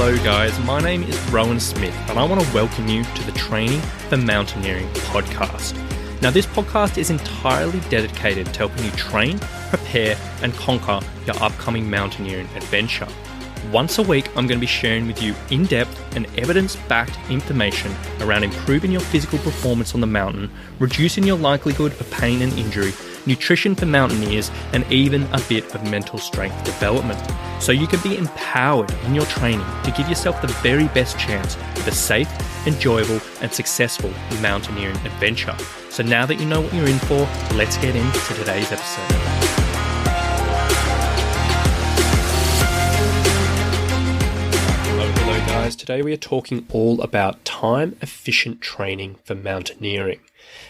Hello guys, my name is Rowan Smith and I want to welcome you to the Training for Mountaineering podcast. Now this podcast is entirely dedicated to helping you train, prepare and conquer your upcoming mountaineering adventure. Once a week, I'm going to be sharing with you in-depth and evidence-backed information around improving your physical performance on the mountain, reducing your likelihood of pain and injury, nutrition for mountaineers, and even a bit of mental strength development, so you can be empowered in your training to give yourself the very best chance of a safe, enjoyable, and successful mountaineering adventure. So now that you know what you're in for, let's get into today's episode. Hello guys, today we are talking all about time-efficient training for mountaineering.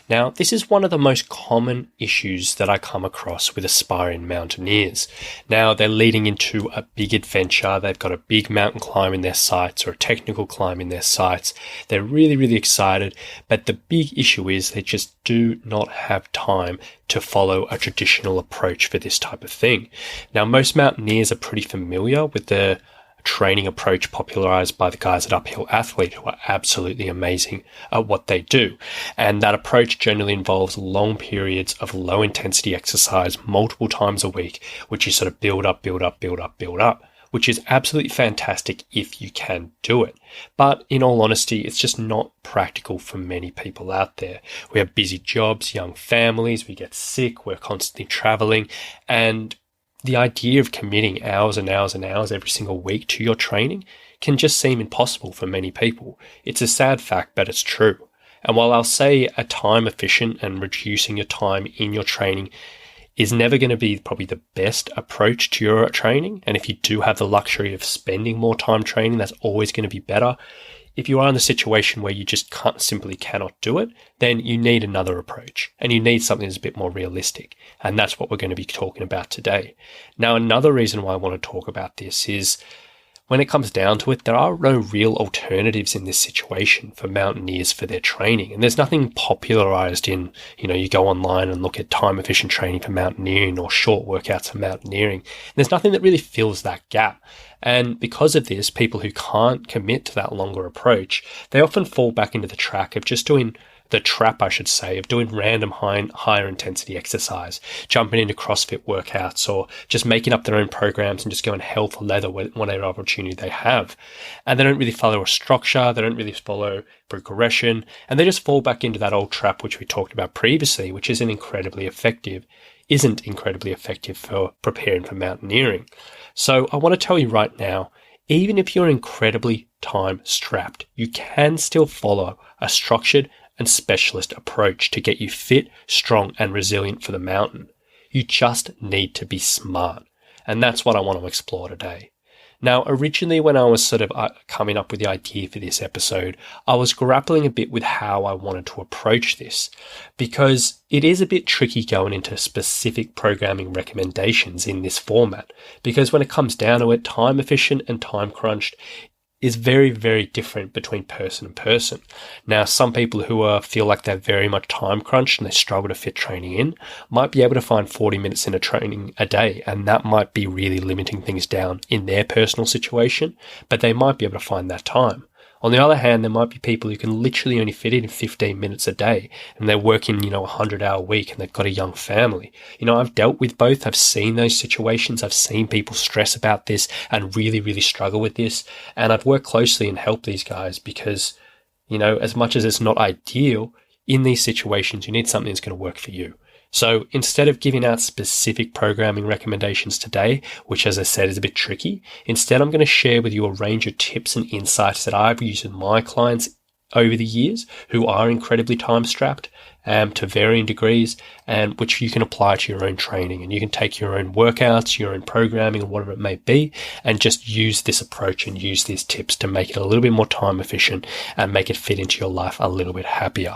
Now, this is one of the most common issues that I come across with aspiring mountaineers. Now, they're leading into a big adventure. They've got a big mountain climb in their sights or a technical climb in their sights. They're really excited, but the big issue is they just do not have time to follow a traditional approach for this type of thing. Now, most mountaineers are pretty familiar with the training approach popularized by the guys at Uphill Athlete, who are absolutely amazing at what they do. And that approach generally involves long periods of low intensity exercise multiple times a week, which is sort of build up, which is absolutely fantastic if you can do it. But in all honesty, it's just not practical for many people out there. We have busy jobs, young families, we get sick, we're constantly traveling, and the idea of committing hours and hours and hours every single week to your training can just seem impossible for many people. It's a sad fact, but it's true. And while I'll say a time efficient and reducing your time in your training is never going to be probably the best approach to your training, and if you do have the luxury of spending more time training, that's always going to be better. If you are in a situation where you just simply cannot do it, then you need another approach and you need something that's a bit more realistic. And that's what we're going to be talking about today. Now, another reason why I want to talk about this is when it comes down to it, there are no real alternatives in this situation for mountaineers for their training. And there's nothing popularized in, you go online and look at time efficient training for mountaineering or short workouts for mountaineering. There's nothing that really fills that gap. And because of this, people who can't commit to that longer approach, they often fall back into the trap of doing random higher intensity exercise, jumping into CrossFit workouts or just making up their own programs and just going hell for leather whatever opportunity they have. And they don't really follow a structure, they don't really follow progression, and they just fall back into that old trap which we talked about previously, which isn't incredibly effective for preparing for mountaineering. So I want to tell you right now, even if you're incredibly time strapped, you can still follow a structured and specialist approach to get you fit, strong, and resilient for the mountain. You just need to be smart. And that's what I want to explore today. Now, originally when I was sort of coming up with the idea for this episode, I was grappling a bit with how I wanted to approach this, because it is a bit tricky going into specific programming recommendations in this format, because when it comes down to it, time efficient and time crunched is very different between person and person. Now, some people who feel like they're very much time crunched and they struggle to fit training in might be able to find 40 minutes in a training a day, and that might be really limiting things down in their personal situation, but they might be able to find that time. On the other hand, there might be people who can literally only fit in 15 minutes a day and they're working, a 100-hour week and they've got a young family. I've dealt with both. I've seen those situations. I've seen people stress about this and really struggle with this. And I've worked closely and helped these guys because, as much as it's not ideal, in these situations, you need something that's going to work for you. So instead of giving out specific programming recommendations today, which as I said is a bit tricky, instead I'm going to share with you a range of tips and insights that I've used with my clients over the years who are incredibly time strapped to varying degrees, and which you can apply to your own training, and you can take your own workouts, your own programming, or whatever it may be, and just use this approach and use these tips to make it a little bit more time efficient and make it fit into your life a little bit happier.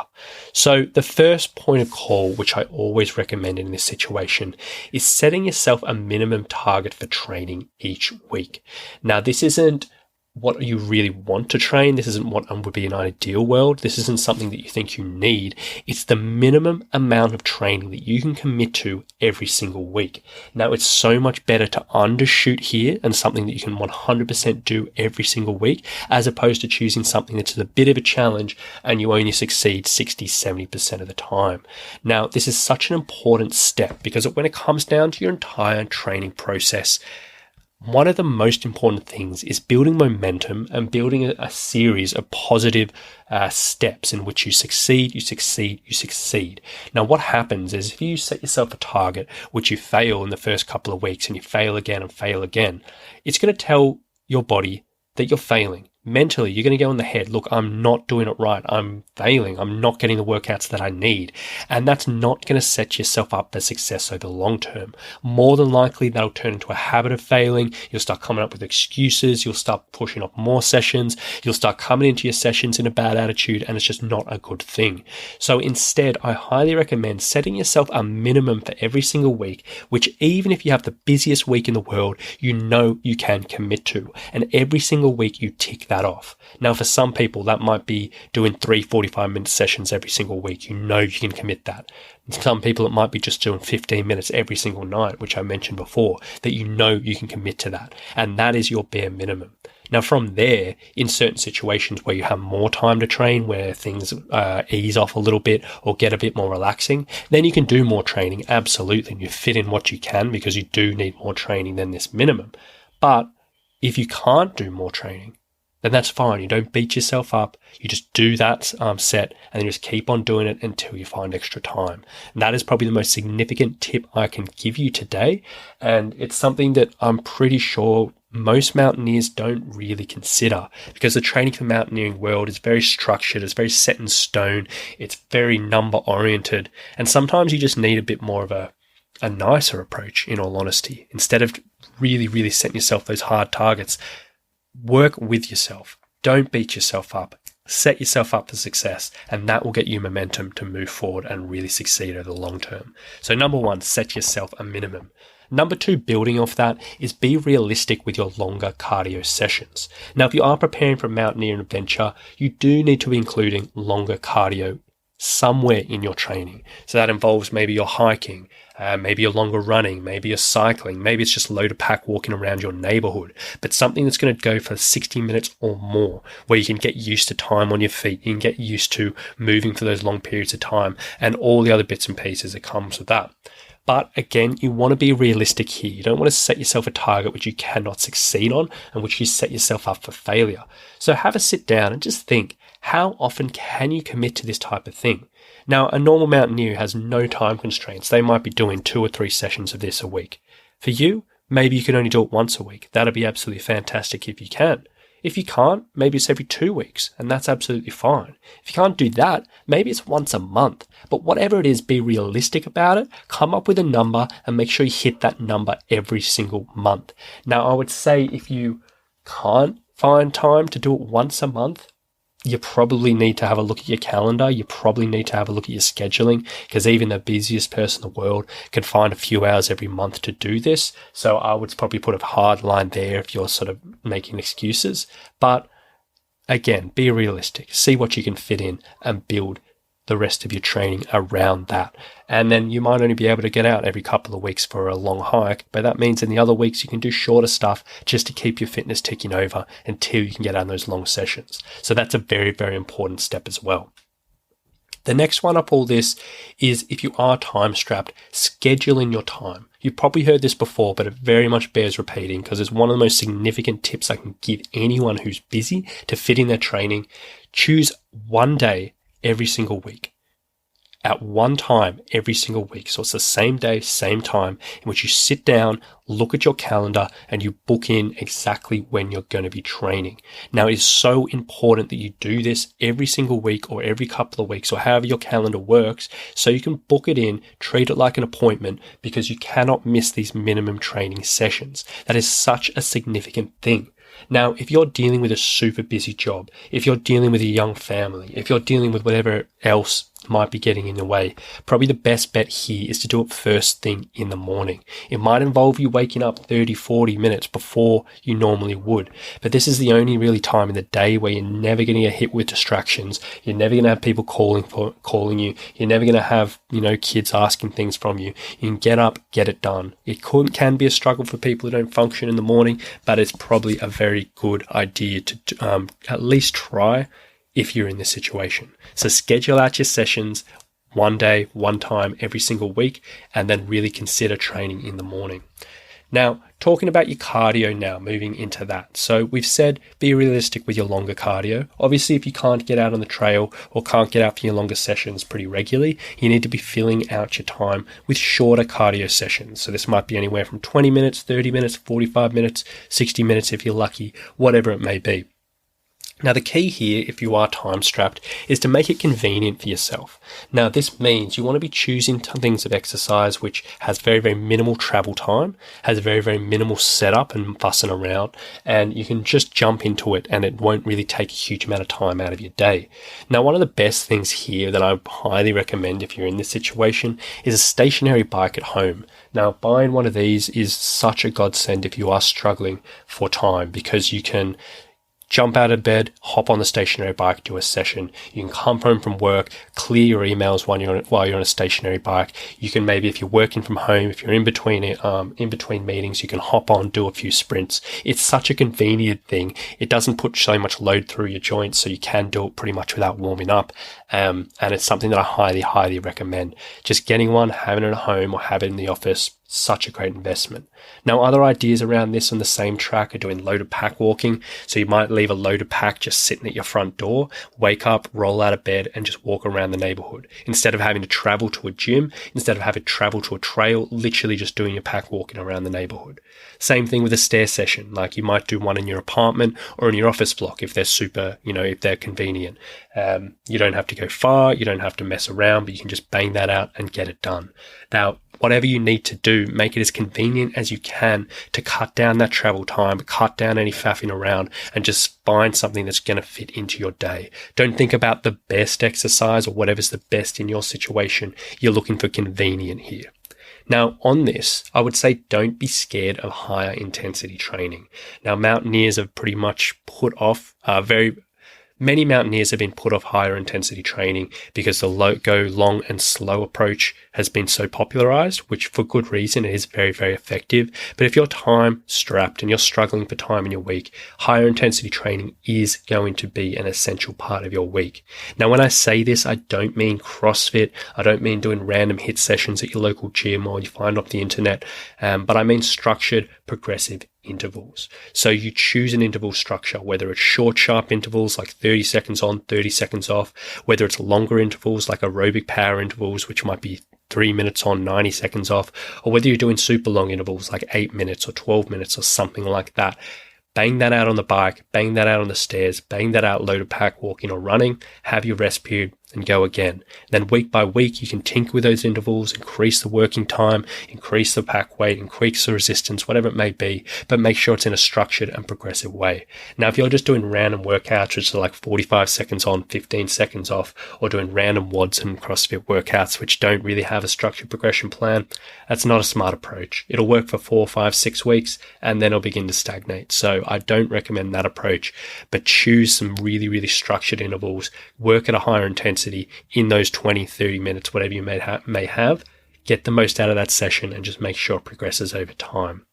So the first point of call, which I always recommend in this situation, is setting yourself a minimum target for training each week. Now, this isn't what you really want to train. This isn't what would be an ideal world. This isn't something that you think you need. It's the minimum amount of training that you can commit to every single week. Now, it's so much better to undershoot here and something that you can 100% do every single week, as opposed to choosing something that's a bit of a challenge and you only succeed 60, 70% of the time. Now, this is such an important step because when it comes down to your entire training process, one of the most important things is building momentum and building a series of positive steps in which you succeed, you succeed, you succeed. Now, what happens is if you set yourself a target, which you fail in the first couple of weeks and you fail again and fail again, it's going to tell your body that you're failing. Mentally, you're going to go in the head, look, I'm not doing it right. I'm failing. I'm not getting the workouts that I need. And that's not going to set yourself up for success over the long term. More than likely, that'll turn into a habit of failing. You'll start coming up with excuses. You'll start pushing off more sessions. You'll start coming into your sessions in a bad attitude, and it's just not a good thing. So instead, I highly recommend setting yourself a minimum for every single week, which even if you have the busiest week in the world, you know you can commit to. And every single week you tick that off. Now, for some people, that might be doing 3 45-minute sessions every single week. You know you can commit that. Some people, it might be just doing 15 minutes every single night, which I mentioned before, that you know you can commit to that. And that is your bare minimum. Now, from there, in certain situations where you have more time to train, where things ease off a little bit or get a bit more relaxing, then you can do more training, absolutely. And you fit in what you can because you do need more training than this minimum. But if you can't do more training, then that's fine. You don't beat yourself up. You just do that set and then just keep on doing it until you find extra time. And that is probably the most significant tip I can give you today. And it's something that I'm pretty sure most mountaineers don't really consider, because the training for mountaineering world is very structured. It's very set in stone. It's very number oriented. And sometimes you just need a bit more of a nicer approach, in all honesty. Instead of really setting yourself those hard targets, work with yourself. Don't beat yourself up. Set yourself up for success, and that will get you momentum to move forward and really succeed over the long term. So number 1, set yourself a minimum. Number 2, building off that, is be realistic with your longer cardio sessions. Now, if you are preparing for a mountaineering adventure, you do need to be including longer cardio somewhere in your training. So that involves maybe you're hiking, maybe you're longer running, maybe you're cycling, maybe it's just load of pack walking around your neighborhood, but something that's going to go for 60 minutes or more, where you can get used to time on your feet, you can get used to moving for those long periods of time, and all the other bits and pieces that comes with that. But again, you want to be realistic here. You don't want to set yourself a target which you cannot succeed on and which you set yourself up for failure. So have a sit down and just think, how often can you commit to this type of thing? Now, a normal mountaineer has no time constraints. They might be doing 2 or 3 sessions of this a week. For you, maybe you can only do it once a week. That'd be absolutely fantastic if you can. If you can't, maybe it's every 2 weeks, and that's absolutely fine. If you can't do that, maybe it's once a month. But whatever it is, be realistic about it, come up with a number, and make sure you hit that number every single month. Now, I would say if you can't find time to do it once a month, you probably need to have a look at your calendar. You probably need to have a look at your scheduling, because even the busiest person in the world can find a few hours every month to do this. So I would probably put a hard line there if you're sort of making excuses. But again, be realistic. See what you can fit in and build the rest of your training around that. And then you might only be able to get out every couple of weeks for a long hike, but that means in the other weeks you can do shorter stuff just to keep your fitness ticking over until you can get out on those long sessions. So that's a very, very important step as well. The next one up all this is, if you are time strapped, scheduling your time. You've probably heard this before, but it very much bears repeating because it's one of the most significant tips I can give anyone who's busy to fit in their training. Choose one day every single week, at one time every single week. So it's the same day, same time, in which you sit down, look at your calendar, and you book in exactly when you're going to be training. Now, it is so important that you do this every single week or every couple of weeks or however your calendar works, so you can book it in, treat it like an appointment, because you cannot miss these minimum training sessions. That is such a significant thing. Now, if you're dealing with a super busy job, if you're dealing with a young family, if you're dealing with whatever else might be getting in the way, probably the best bet here is to do it first thing in the morning. It might involve you waking up 30, 40 minutes before you normally would, but this is the only really time in the day where you're never going to get hit with distractions. You're never going to have people calling you. You're never going to have, kids asking things from you. You can get up, get it done. It can be a struggle for people who don't function in the morning, but it's probably a very good idea to at least try if you're in this situation. So schedule out your sessions one day, one time every single week, and then really consider training in the morning. Now, talking about your cardio now, moving into that. So we've said be realistic with your longer cardio. Obviously, if you can't get out on the trail or can't get out for your longer sessions pretty regularly, you need to be filling out your time with shorter cardio sessions. So this might be anywhere from 20 minutes, 30 minutes, 45 minutes, 60 minutes if you're lucky, whatever it may be. Now, the key here, if you are time strapped, is to make it convenient for yourself. Now, this means you want to be choosing things of exercise which has very, very minimal travel time, has very, very minimal setup and fussing around, and you can just jump into it and it won't really take a huge amount of time out of your day. Now, one of the best things here that I highly recommend if you're in this situation is a stationary bike at home. Now, buying one of these is such a godsend if you are struggling for time, because you can jump out of bed, hop on the stationary bike, do a session. You can come home from work, clear your emails while you're on a stationary bike. You can maybe, if you're working from home, if you're in between meetings, you can hop on, do a few sprints. It's such a convenient thing. It doesn't put so much load through your joints, so you can do it pretty much without warming up. And it's something that I highly, highly recommend. Just getting one, having it at home or have it in the office, such a great investment. Now, other ideas around this on the same track are doing loaded pack walking. So you might leave a loaded pack just sitting at your front door, wake up, roll out of bed, and just walk around the neighborhood. Instead of having to travel to a gym, instead of having to travel to a trail, literally just doing your pack walking around the neighborhood. Same thing with a stair session. Like you might do one in your apartment or in your office block if they're super, if they're convenient. You don't have to go far, you don't have to mess around, but you can just bang that out and get it done. Now, whatever you need to do, make it as convenient as you can to cut down that travel time, cut down any faffing around, and just find something that's going to fit into your day. Don't think about the best exercise or whatever's the best in your situation. You're looking for convenient here. Now, on this, I would say don't be scared of higher intensity training. Now, mountaineers have pretty much Many mountaineers have been put off higher intensity training because the go long and slow approach has been so popularized, which for good reason is very, very effective. But if you're time strapped and you're struggling for time in your week, higher intensity training is going to be an essential part of your week. Now, when I say this, I don't mean CrossFit. I don't mean doing random HIIT sessions at your local gym or you find off the internet, but I mean structured, progressive intervals. So you choose an interval structure, whether it's short, sharp intervals like 30 seconds on, 30 seconds off, whether it's longer intervals like aerobic power intervals, which might be 3 minutes on, 90 seconds off, or whether you're doing super long intervals like 8 minutes or 12 minutes or something like that. Bang that out on the bike, bang that out on the stairs, bang that out loaded pack walking or running, have your rest period and go again. Then week by week, you can tinker with those intervals, increase the working time, increase the pack weight, increase the resistance, whatever it may be, but make sure it's in a structured and progressive way. Now, if you're just doing random workouts, which are like 45 seconds on, 15 seconds off, or doing random WODs and CrossFit workouts, which don't really have a structured progression plan, that's not a smart approach. It'll work for 4, 5, 6 weeks, and then it'll begin to stagnate. So I don't recommend that approach, but choose some really, really structured intervals, work at a higher intensity in those 20, 30 minutes, whatever you may have, get the most out of that session and just make sure it progresses over time.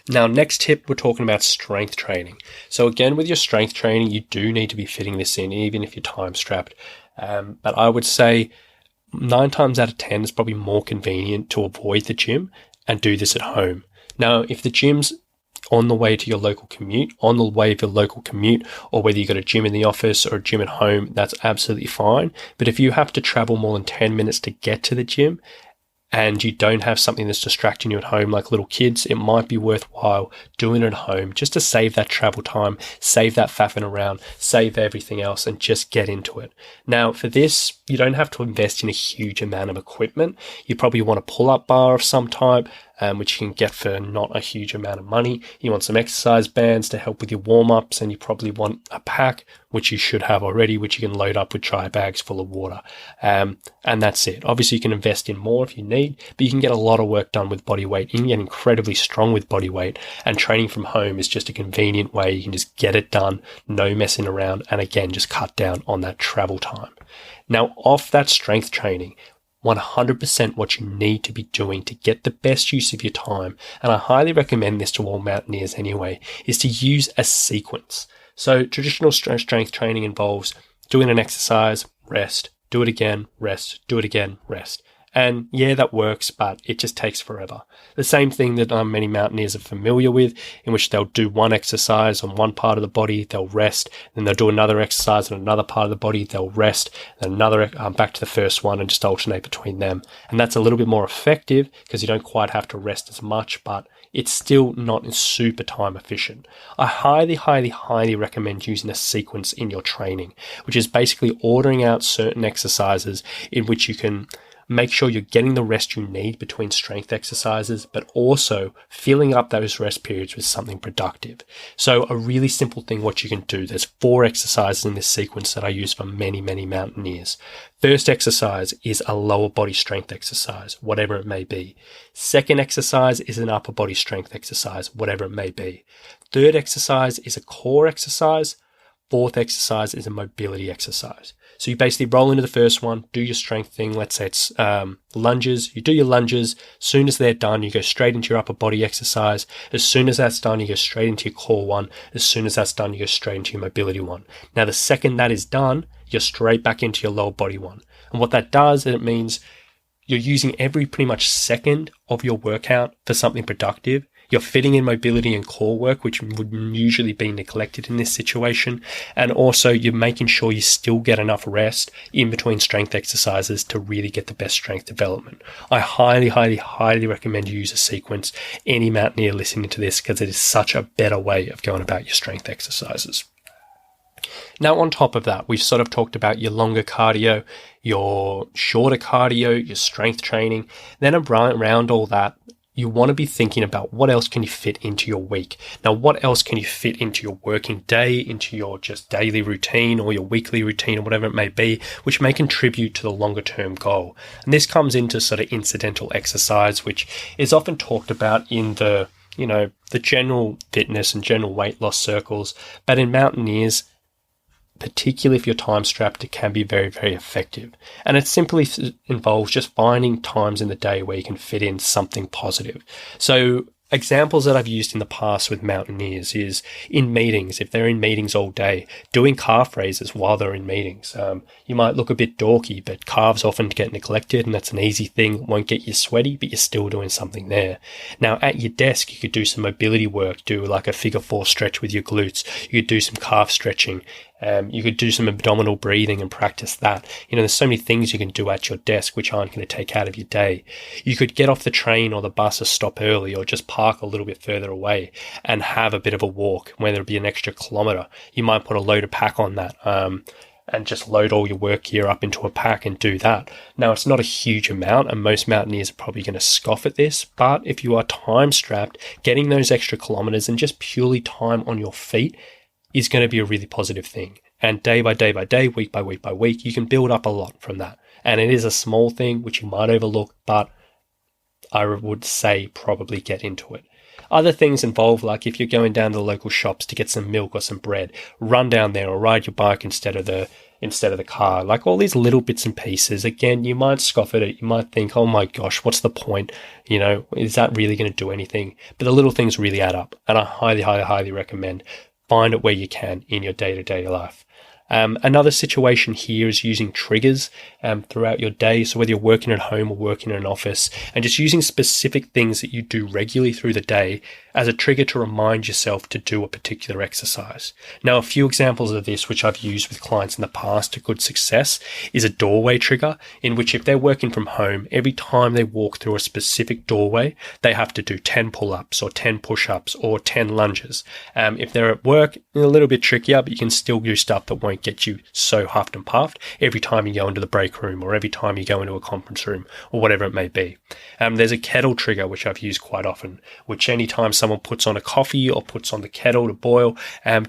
Now, next tip, we're talking about strength training. So again, with your strength training, you do need to be fitting this in, even if you're time strapped. But I would say 9 times out of 10, it's probably more convenient to avoid the gym and do this at home. Now, if the gym's on the way of your local commute, or whether you've got a gym in the office or a gym at home, that's absolutely fine. But if you have to travel more than 10 minutes to get to the gym and you don't have something that's distracting you at home like little kids, it might be worthwhile doing it at home just to save that travel time, save that faffing around, save everything else and just get into it. Now, for this, you don't have to invest in a huge amount of equipment. You probably want a pull-up bar of some type, which you can get for not a huge amount of money. You want some exercise bands to help with your warm-ups, and you probably want a pack, which you should have already, which you can load up with dry bags full of water. And that's it. Obviously, you can invest in more if you need, but you can get a lot of work done with body weight. You can get incredibly strong with body weight, and training from home is just a convenient way. You can just get it done, no messing around, and again, just cut down on that travel time. Now, off that strength training, 100% what you need to be doing to get the best use of your time, and I highly recommend this to all mountaineers anyway, is to use a sequence. So traditional strength training involves doing an exercise, rest, do it again, rest, do it again, rest. And yeah, that works, but it just takes forever. The same thing that many mountaineers are familiar with, in which they'll do one exercise on one part of the body, they'll rest, then they'll do another exercise on another part of the body, they'll rest, then another back to the first one, and just alternate between them. And that's a little bit more effective because you don't quite have to rest as much, but it's still not super time efficient. I highly recommend using a sequence in your training, which is basically ordering out certain exercises in which you can make sure you're getting the rest you need between strength exercises, but also filling up those rest periods with something productive. So a really simple thing what you can do, there's 4 exercises in this sequence that I use for many mountaineers. First exercise is a lower body strength exercise, whatever it may be. Second exercise is an upper body strength exercise, whatever it may be. Third exercise is a core exercise. Fourth exercise is a mobility exercise. So you basically roll into the first one, do your strength thing. Let's say it's lunges. You do your lunges. As soon as they're done, you go straight into your upper body exercise. As soon as that's done, you go straight into your core one. As soon as that's done, you go straight into your mobility one. Now, the second that is done, you're straight back into your lower body one. And what that does, it means you're using every pretty much second of your workout for something productive. You're fitting in mobility and core work, which would usually be neglected in this situation. And also you're making sure you still get enough rest in between strength exercises to really get the best strength development. I highly recommend you use a sequence. Any mountaineer listening to this, because it is such a better way of going about your strength exercises. Now, on top of that, we've sort of talked about your longer cardio, your shorter cardio, your strength training. Then around all that, you want to be thinking about what else can you fit into your week. Now, what else can you fit into your working day, into your just daily routine or your weekly routine or whatever it may be, which may contribute to the longer term goal. And this comes into sort of incidental exercise, which is often talked about in the general fitness and general weight loss circles. But in mountaineers, particularly if you're time strapped, it can be very effective. And it simply involves just finding times in the day where you can fit in something positive. So examples that I've used in the past with mountaineers is in meetings. If they're in meetings all day, doing calf raises while they're in meetings. You might look a bit dorky, but calves often get neglected, and that's an easy thing. Won't get you sweaty, but you're still doing something there. Now, at your desk, you could do some mobility work, do like a figure 4 stretch with your glutes. You could do some calf stretching. You could do some abdominal breathing and practice that. There's so many things you can do at your desk which aren't going to take out of your day. You could get off the train or the bus or stop early, or just park a little bit further away and have a bit of a walk, whether it be an extra kilometer. You might put a loaded pack on that and just load all your work gear up into a pack and do that. Now, it's not a huge amount, and most mountaineers are probably going to scoff at this, but if you are time strapped, getting those extra kilometers and just purely time on your feet is going to be a really positive thing. And day by day, week by week, you can build up a lot from that. And it is a small thing which you might overlook, but I would say probably get into it. Other things involve, like if you're going down to the local shops to get some milk or some bread, run down there or ride your bike instead of the car. Like all these little bits and pieces. Again, you might scoff at it. You might think, oh my gosh, what's the point? Is that really going to do anything? But the little things really add up. And I highly recommend find it where you can in your day-to-day life. Another situation here is using triggers throughout your day. So whether you're working at home or working in an office, and just using specific things that you do regularly through the day as a trigger to remind yourself to do a particular exercise. Now, a few examples of this, which I've used with clients in the past to good success, is a doorway trigger, in which if they're working from home, every time they walk through a specific doorway, they have to do 10 pull-ups or 10 push-ups or 10 lunges. If they're at work, a little bit trickier, but you can still do stuff that won't get you so huffed and puffed every time you go into the break room or every time you go into a conference room or whatever it may be. There's a kettle trigger, which I've used quite often, which anytime someone puts on a coffee or puts on the kettle to boil,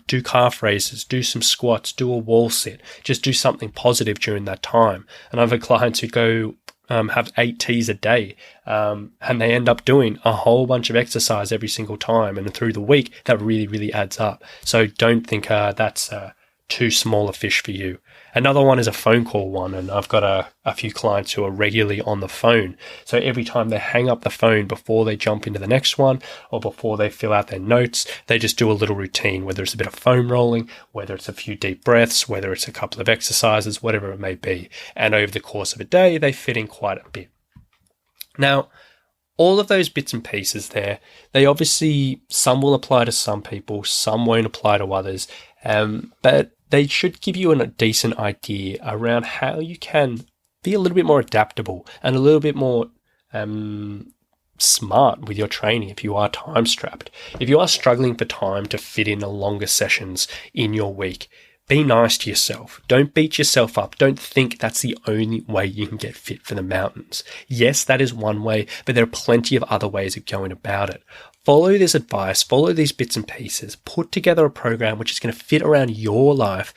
do calf raises, do some squats, do a wall sit, just do something positive during that time. And I've had clients who go have 8 teas a day, and they end up doing a whole bunch of exercise every single time. And through the week, that really, really adds up. So don't think that's too small a fish for you. Another one is a phone call one, and I've got a few clients who are regularly on the phone. So every time they hang up the phone before they jump into the next one or before they fill out their notes, they just do a little routine, whether it's a bit of foam rolling, whether it's a few deep breaths, whether it's a couple of exercises, whatever it may be. And over the course of a day, they fit in quite a bit. Now, all of those bits and pieces there, they obviously, some will apply to some people, some won't apply to others, but they should give you a decent idea around how you can be a little bit more adaptable and a little bit more smart with your training if you are time strapped. If you are struggling for time to fit in the longer sessions in your week, be nice to yourself. Don't beat yourself up. Don't think that's the only way you can get fit for the mountains. Yes, that is one way, but there are plenty of other ways of going about it. Follow this advice, follow these bits and pieces, put together a program which is going to fit around your life,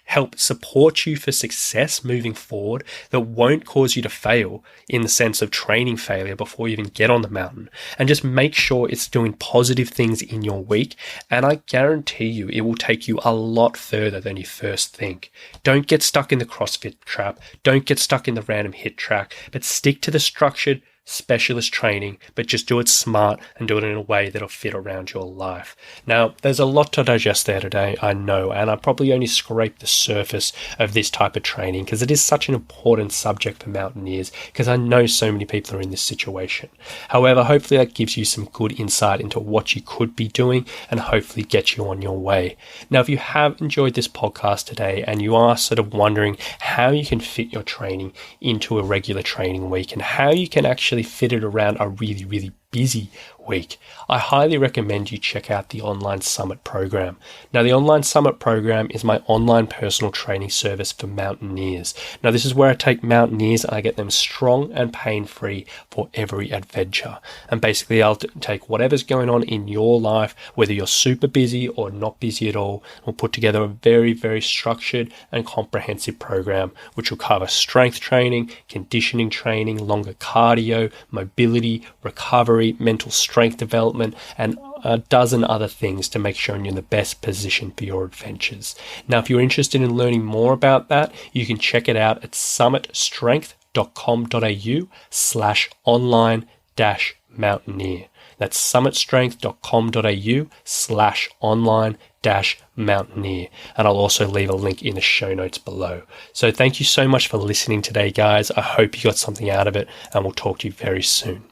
help support you for success moving forward, that won't cause you to fail in the sense of training failure before you even get on the mountain. And just make sure it's doing positive things in your week. And I guarantee you it will take you a lot further than you first think. Don't get stuck in the CrossFit trap. Don't get stuck in the random HIIT track, but stick to the structured specialist training, but just do it smart and do it in a way that'll fit around your life. Now, there's a lot to digest there today, I know, and I probably only scraped the surface of this type of training because it is such an important subject for mountaineers, because I know so many people are in this situation. However, hopefully that gives you some good insight into what you could be doing and hopefully get you on your way. Now, if you have enjoyed this podcast today and you are sort of wondering how you can fit your training into a regular training week and how you can actually fit it around a really, really busy week, I highly recommend you check out the Online Summit program. Now, the Online Summit program is my online personal training service for mountaineers. Now, this is where I take mountaineers and I get them strong and pain-free for every adventure. And basically, I'll take whatever's going on in your life, whether you're super busy or not busy at all, and we'll put together a very, very structured and comprehensive program, which will cover strength training, conditioning training, longer cardio, mobility, recovery, mental strength development, and a dozen other things to make sure you're in the best position for your adventures. Now, if you're interested in learning more about that, you can check it out at summitstrength.com.au/online-mountaineer. That's summitstrength.com.au/online-mountaineer. And I'll also leave a link in the show notes below. So thank you so much for listening today, guys. I hope you got something out of it, and we'll talk to you very soon.